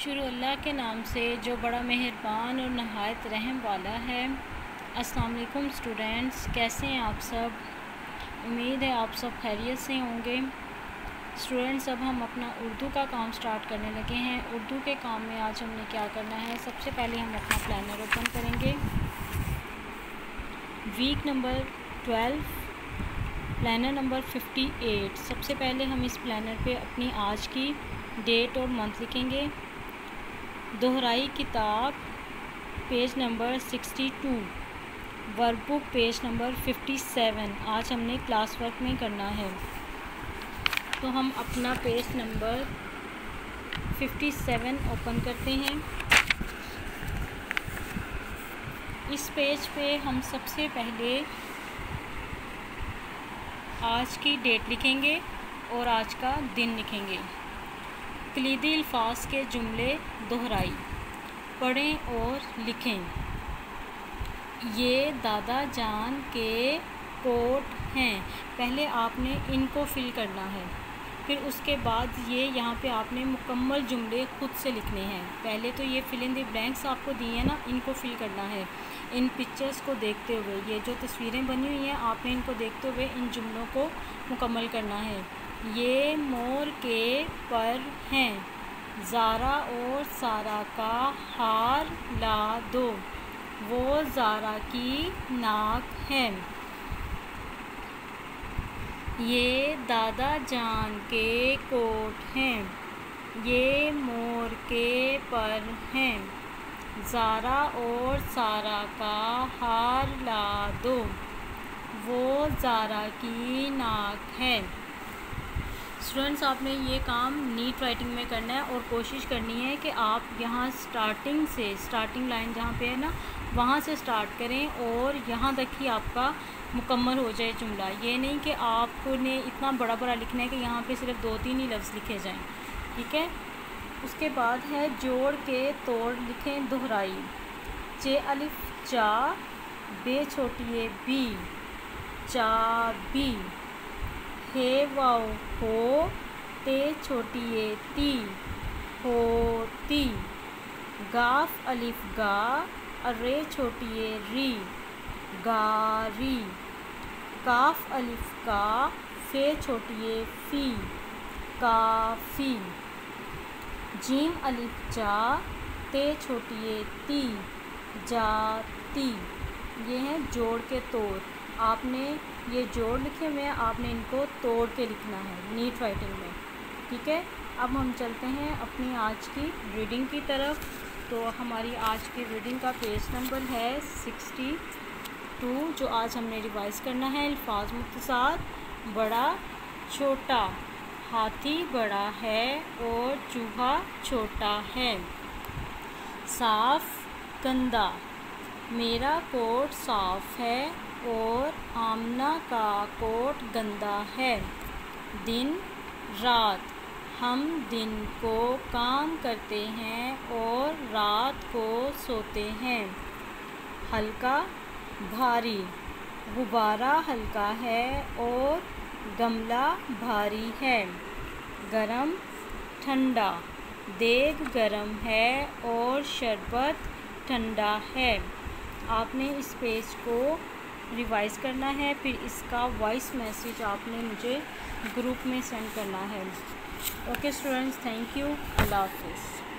शुरू अल्लाह के नाम से जो बड़ा मेहरबान और नहायत रहम वाला है। अस्सलाम वालेकुम स्टूडेंट्स, कैसे हैं आप सब? उम्मीद है आप सब खैरियत से होंगे। स्टूडेंट्स, अब हम अपना उर्दू का काम स्टार्ट करने लगे हैं। उर्दू के काम में आज हमने क्या करना है, सबसे पहले हम अपना प्लानर ओपन करेंगे। Week number 12, planner number 58। सबसे पहले हम इस प्लानर पे अपनी आज की डेट और मंथ लिखेंगे। दोहराई किताब page number 62, workbook page number 57 आज हमने क्लास वर्क में करना है। तो हम अपना पेज नंबर 57 ओपन करते हैं। इस पेज पे हम सबसे पहले आज की डेट लिखेंगे और आज का दिन लिखेंगे। कलीदी अल्फाज के जुमले दोहराई पढ़ें और लिखें। ये दादा जान के कोट हैं। पहले आपने इनको फिल करना है, फिर उसके बाद ये यहाँ पे आपने मुकम्मल जुमले खुद से लिखने हैं। पहले तो ये फिल इन द ब्लैंक्स आपको दिए हैं ना, इनको फिल करना है। इन पिक्चर्स को देखते हुए, ये जो तस्वीरें बनी हुई हैं आपने इनको देखते हुए इन जुमलों को मुकम्मल करना है। ये मोर के पर हैं, ज़ारा और सारा का हार ला दो, वो ज़ारा की नाक है। ये दादा जान के कोट हैं, ये मोर के पर हैं, ज़ारा और सारा का हार ला दो, वो ज़ारा की नाक है। स्टूडेंट्स, आपने ये काम नीट राइटिंग में करना है और कोशिश करनी है कि आप यहाँ स्टार्टिंग से, स्टार्टिंग लाइन जहाँ पे है ना, वहाँ से स्टार्ट करें और यहाँ तक ही आपका मुकम्मल हो जाए जुमला। ये नहीं कि आपने इतना बड़ा बड़ा लिखना है कि यहाँ पे सिर्फ 2-3 ही लफ्ज़ लिखे जाएं, ठीक है। उसके बाद है जोड़ के तोड़ लिखें दोहराई। चे अलिफ चा, बे छोटी ए बी, चा बी, हे वाओ हो, ते छोटी ए ती, होती, गाफ अलिफ गा, अरे छोटी ए री, गारी, काफ अलिफ का, फे छोटी ए फी, काफ़ी, जीम अलिफ जा, ते छोटी ए ती, जाती। ये हैं जोड़ के तोड़। आपने ये जोड़ लिखे हुए हैं, आपने इनको तोड़ के लिखना है नीट राइटिंग में, ठीक है। अब हम चलते हैं अपनी आज की रीडिंग की तरफ। तो हमारी आज की रीडिंग का पेज नंबर है 62, जो आज हमने रिवाइज़ करना है। अल्फाज मुख्तसार। बड़ा छोटा, हाथी बड़ा है और चूहा छोटा है। साफ गंदा, मेरा कोट साफ है और आमना का कोट गंदा है। दिन रात, हम दिन को काम करते हैं और रात को सोते हैं। हल्का भारी, गुब्बारा हल्का है और गमला भारी है। गरम ठंडा, देग गरम है और शरबत ठंडा है। आपने इस पेज को रिवाइज़ करना है, फिर इसका वॉइस मैसेज आपने मुझे ग्रुप में सेंड करना है। ओके स्टूडेंट्स, थैंक यू, अल्लाह हाफ़िज़।